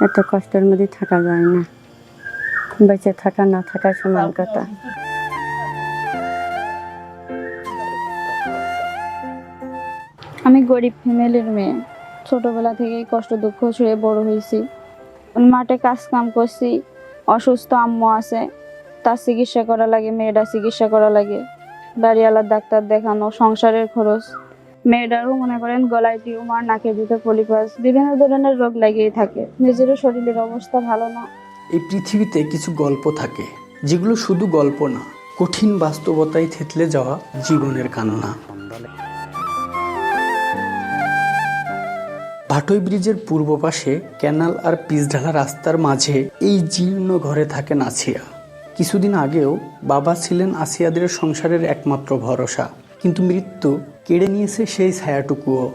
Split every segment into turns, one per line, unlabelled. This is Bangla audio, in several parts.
এত কষ্টের মধ্যে থাকা যায় না, বেঁচে থাকা না থাকা সমান কথা।
আমি গরিব ফ্যামিলির মেয়ে, ছোটবেলা থেকেই কষ্ট দুঃখ ছুঁয়ে বড় হয়েছি। মাঠে কাজ কাম করছি, অসুস্থ আম্মু আছে, তার চিকিৎসা করা লাগে, মেয়েটা চিকিৎসা করা লাগে, বাড়িওয়ালার ডাক্তার দেখানো, সংসারের খরচ। মেয়েটারও মনে করেন গলায় টিউমার, নাকের ভিতর পলিপাস, বিভিন্ন ধরনের রোগ লাগিয়েই থাকে। নিজেরও শরীরের অবস্থা ভালো না।
এই পৃথিবীতে কিছু গল্প থাকে যেগুলো শুধু গল্প না, কঠিন বাস্তবতায় থেতলে যাওয়া জীবনের কান্না। ভাটই ব্রিজের পূর্ব পাশে ক্যানাল আর পিচঢালা রাস্তার মাঝে এই জীর্ণ ঘরে থাকেন আসিয়া। কিছুদিন আগেও বাবা ছিলেন আসিয়াদের সংসারের একমাত্র ভরসা, কিন্তু মৃত্যু কেড়ে নিয়েছে সেই ছায়াটুকুও।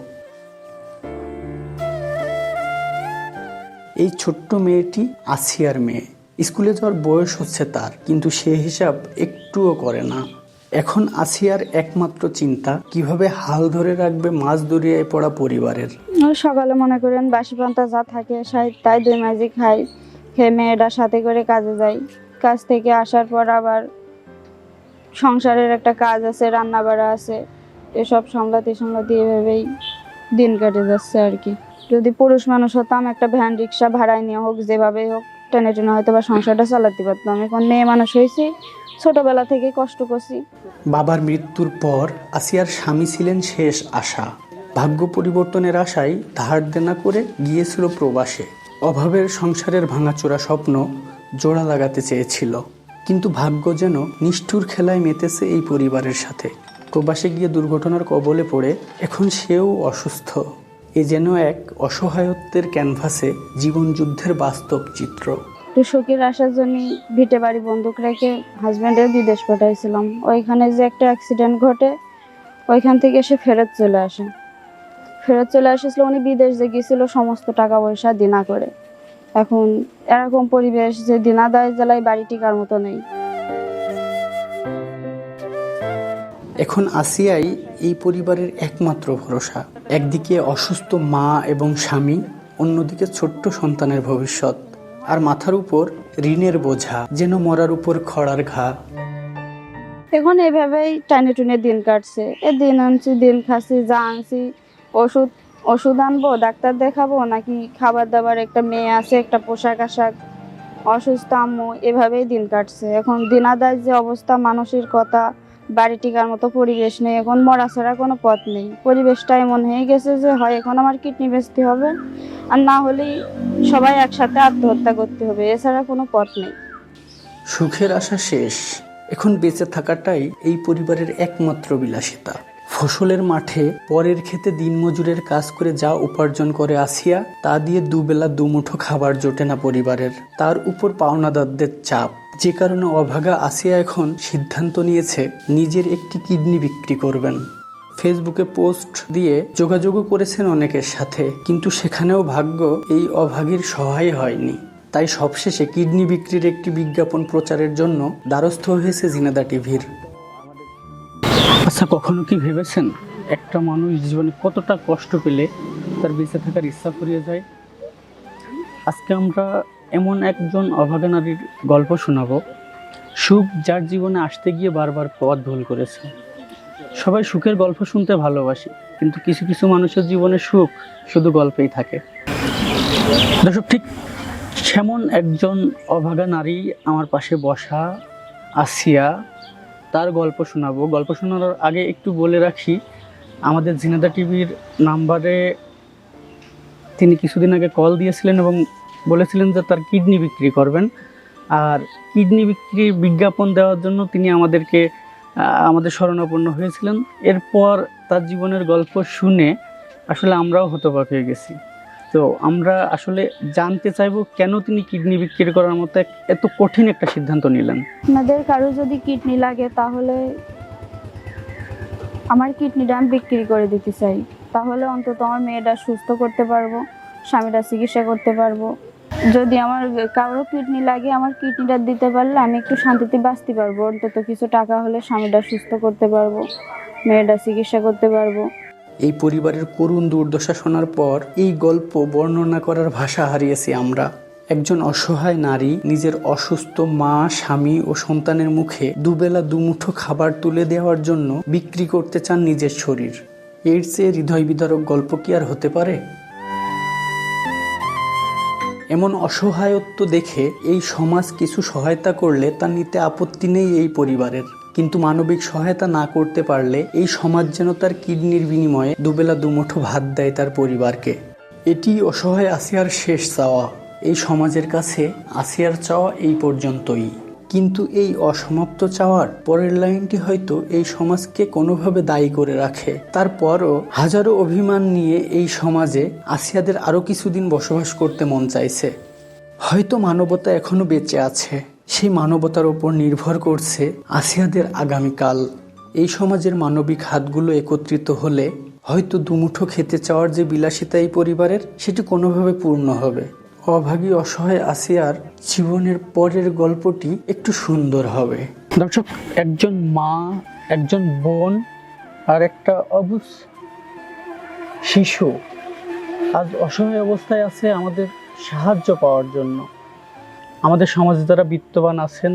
এই ছোট্ট মেয়েটি আসিয়ার মেয়ে। স্কুলে যাওয়ার বয়স হচ্ছে তার, কিন্তু সে হিসাব একটুও করে না। এখন আসিয়ার একমাত্র চিন্তা কিভাবে হাল ধরে রাখবে মাছ দরিয়ায় পড়া পরিবারের।
সকালে মনে করেন বাসি পান্তা যা থাকে তাই দই মাঝি খাই, খেয়ে মেয়েটার সাথে করে কাজে যাই। কাজ থেকে আসার পর আবার সংসারের একটা কাজ আছে, রান্না বাড়া আছে, এসব সামলাতে এভাবেই দিন কাটে যাচ্ছে আর কি। যদি পুরুষ মানুষ হতাম, একটা ভ্যান রিক্সা ভাড়ায় নিয়ে হোক, যেভাবে হোক টেনে টেনে হয়তো বা সংসারটা চালাতে পারতাম। এখন মেয়ে মানুষ হয়েছি, ছোটবেলা থেকে কষ্ট করছি।
বাবার মৃত্যুর পর আসিয়ার স্বামী ছিলেন শেষ আশা। ভাগ্য পরিবর্তনের আশায় ধার দেনা করে গিয়েছিল প্রবাসে। অভাবের সংসারের ভাঙাচোরা স্বপ্ন জোড়া লাগাতে চেয়েছিল, কিন্তু ভাগ্য যেন নিষ্ঠুর খেলায় মেতেছে এই পরিবারের সাথে। প্রবাসে গিয়ে দুর্ঘটনার কবলে পড়ে এখন সেও অসুস্থ। এ যেন এক অসহায়ত্বের ক্যানভাসে জীবনযুদ্ধের বাস্তব চিত্র।
শখের আসার জন্য ভিটে বাড়ি বন্দুক রেখে হাজব্যান্ডের বিদেশ পাঠাইছিলাম। ওইখানে যে একটা অ্যাক্সিডেন্ট ঘটে, ওইখান থেকে সে ফেরত চলে এসেছিল। উনি বিদেশ যে গিয়েছিল সমস্ত টাকা পয়সা দিনা করে। এখন এরকম পরিবেশ যে দিনা দেয় জেলায় বাড়ি টিকার মতো নেই।
এখন আসিয়াই এই পরিবারের একমাত্র ভরসা। একদিকে অসুস্থ মা এবং স্বামী, অন্যদিকে ছোট্ট সন্তানের ভবিষ্যৎ, আর মাথার উপর ঋণের বোঝা, যেন মরার উপর খড়ার ঘা।
এখন এভাবেই টানে টুনে দিন কাটছে। এ দিন আনছি, দিন খাচ্ছি, যা আনছি ওষুধ আনবো, ডাক্তার দেখাবো, নাকি খাবার দাবার, একটা মেয়ে আছে, একটা পোশাক আশাক, অসুস্থ আম্মু, এভাবেই দিন কাটছে। এখন দিনাদার যে অবস্থা, মানুষের কথা, বাড়ি টিকার মতো পরিবেশ নেই। এখন মরা ছাড়া কোনো পথ নেই। পরিবেশটা এমন হয়ে গেছে যে হয় এখন আমার কিডনি বেচতে হবে, আর না হলেই সবাই একসাথে আত্মহত্যা করতে হবে, এছাড়া কোনো পথ নেই।
সুখের আশা শেষ। এখন বেঁচে থাকাটাই এই পরিবারের একমাত্র বিলাসিতা। ফসলের মাঠে পরের ক্ষেতে দিনমজুরের কাজ করে যা উপার্জন করে আসিয়া, তা দিয়ে দুবেলা দুমুঠো খাবার জোটে না পরিবারের। তার উপর পাওনাদারদের চাপ, যে কারণে অভাগা আসিয়া এখন সিদ্ধান্ত নিয়েছে নিজের একটি কিডনি বিক্রি করবেন। ফেসবুকে পোস্ট দিয়ে যোগাযোগও করেছেন অনেকের সাথে, কিন্তু সেখানেও ভাগ্য এই অভাগীর সহায় হয়নি। তাই সবশেষে কিডনি বিক্রির একটি বিজ্ঞাপন প্রচারের জন্য দ্বারস্থ হয়েছে জিনেদা টিভির। আচ্ছা, কখনো কি ভেবেছেন একটা মানুষ জীবনে কতটা কষ্ট পেলে তার বেঁচে থাকার ইচ্ছা ফুরিয়ে যায়? আজকে আমরা এমন একজন অভাগা নারীর গল্প শোনাবো, সুখ যার জীবনে আসতে গিয়ে বারবার পথ ভুল করেছে। সবাই সুখের গল্প শুনতে ভালোবাসি, কিন্তু কিছু কিছু মানুষের জীবনে সুখ শুধু গল্পেই থাকে। দর্শক, ঠিক সেমন একজন অভাগা নারী আমার পাশে বসা, আসিয়া। তার গল্প শোনাবো। গল্প শোনানোর আগে একটু বলে রাখি, আমাদের জিনেদা টিভির নাম্বারে তিনি কিছুদিন আগে কল দিয়েছিলেন এবং বলেছিলেন যে তার কিডনি বিক্রি করবেন। আর কিডনি বিক্রির বিজ্ঞাপন দেওয়ার জন্য তিনি আমাদের শরণাপন্ন হয়েছিলেন। এরপর তার জীবনের গল্প শুনে আসলে আমরাও হতবাক হয়ে গেছি। তো আমরা আসলে জানতে চাইবো কেন তিনি কিডনি বিক্রি করার মতো এত কঠিন একটা সিদ্ধান্ত নিলেন।
আপনাদের কারো যদি কিডনি লাগে, তাহলে আমার কিডনিটা আমি বিক্রি করে দিতে চাই। তাহলে অন্তত আমার মেয়েটা সুস্থ করতে পারবো, স্বামীটা চিকিৎসা করতে পারবো। যদি আমার কারোর কিডনি লাগে, আমার কিডনিটা দিতে পারলে আমি একটু শান্তিতে বাঁচতে পারবো। অন্তত কিছু টাকা হলে স্বামীটা সুস্থ করতে পারবো, মেয়েটা চিকিৎসা করতে পারবো।
এই পরিবারের করুণ দুর্দশা শোনার পর এই গল্প বর্ণনা করার ভাষা হারিয়েছি আমরা। একজন অসহায় নারী নিজের অসুস্থ মা, স্বামী ও সন্তানের মুখে দুবেলা দুমুঠো খাবার তুলে দেওয়ার জন্য বিক্রি করতে চান নিজের শরীর। এর চেয়ে হৃদয় বিদারক গল্প কি আর হতে পারে? এমন অসহায়ত্ব দেখে এই সমাজ কিছু সহায়তা করলে তা নিতে আপত্তি নেই এই পরিবারের, কিন্তু মানবিক সহায়তা না করতে পারলে এই সমাজ যেন তার কিডনির বিনিময়ে দুবেলা দুমুঠো ভাত দেয় তার পরিবারকে। এটি অসহায় আসিয়ার শেষ চাওয়া। এই সমাজের কাছে আসিয়ার চাওয়া এই পর্যন্তই। কিন্তু এই অসমাপ্ত চাওয়ার পরের লাইনটি হয়তো এই সমাজকে কোনোভাবে দায়ী করে রাখে। তারপরও হাজারো অভিমান নিয়ে এই সমাজে আসিয়াদের আরও কিছুদিন বসবাস করতে মন চাইছে। হয়তো মানবতা এখনো বেঁচে আছে, সেই মানবতার ওপর নির্ভর করছে আসিয়াদের আগামীকাল। এই সমাজের মানবিক হাতগুলো একত্রিত হলে হয়তো দুমুঠো খেতে চাওয়ার যে বিলাসিতা এই পরিবারের, সেটি কোনোভাবে পূর্ণ হবে। অভাগী অসহায় আসিয়ার জীবনের পরের গল্পটি একটু সুন্দর হবে। দর্শক, একজন মা, একজন বোন আর একটা অবুঝ শিশু আজ অসহায় অবস্থায় আছে আমাদের সাহায্য পাওয়ার জন্য। আমাদের সমাজে যারা বিত্তবান আছেন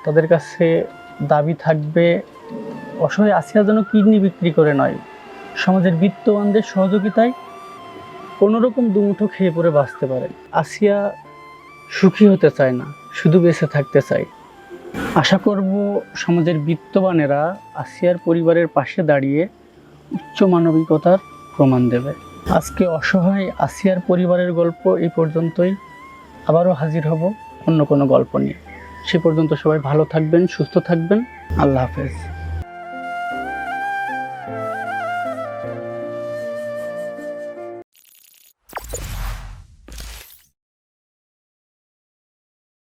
তাদের কাছে দাবি থাকবে অসহায় আসিয়া যেন কিডনি বিক্রি করে নয়, সমাজের বিত্তবানদের সহযোগিতায় কোনোরকম দুমুঠো খেয়ে পরে বাঁচতে পারে। আসিয়া সুখী হতে চায় না, শুধু বেঁচে থাকতে চায়। আশা করব সমাজের বিত্তবানেরা আসিয়ার পরিবারের পাশে দাঁড়িয়ে উচ্চ মানবিকতার প্রমাণ দেবে। আজকে অসহায় আসিয়ার পরিবারের গল্প এই পর্যন্তই। আবারও হাজির হব অন্য কোনো গল্প নিয়ে। সে পর্যন্ত সবাই ভালো থাকবেন, সুস্থ থাকবেন। আল্লাহ হাফেজ।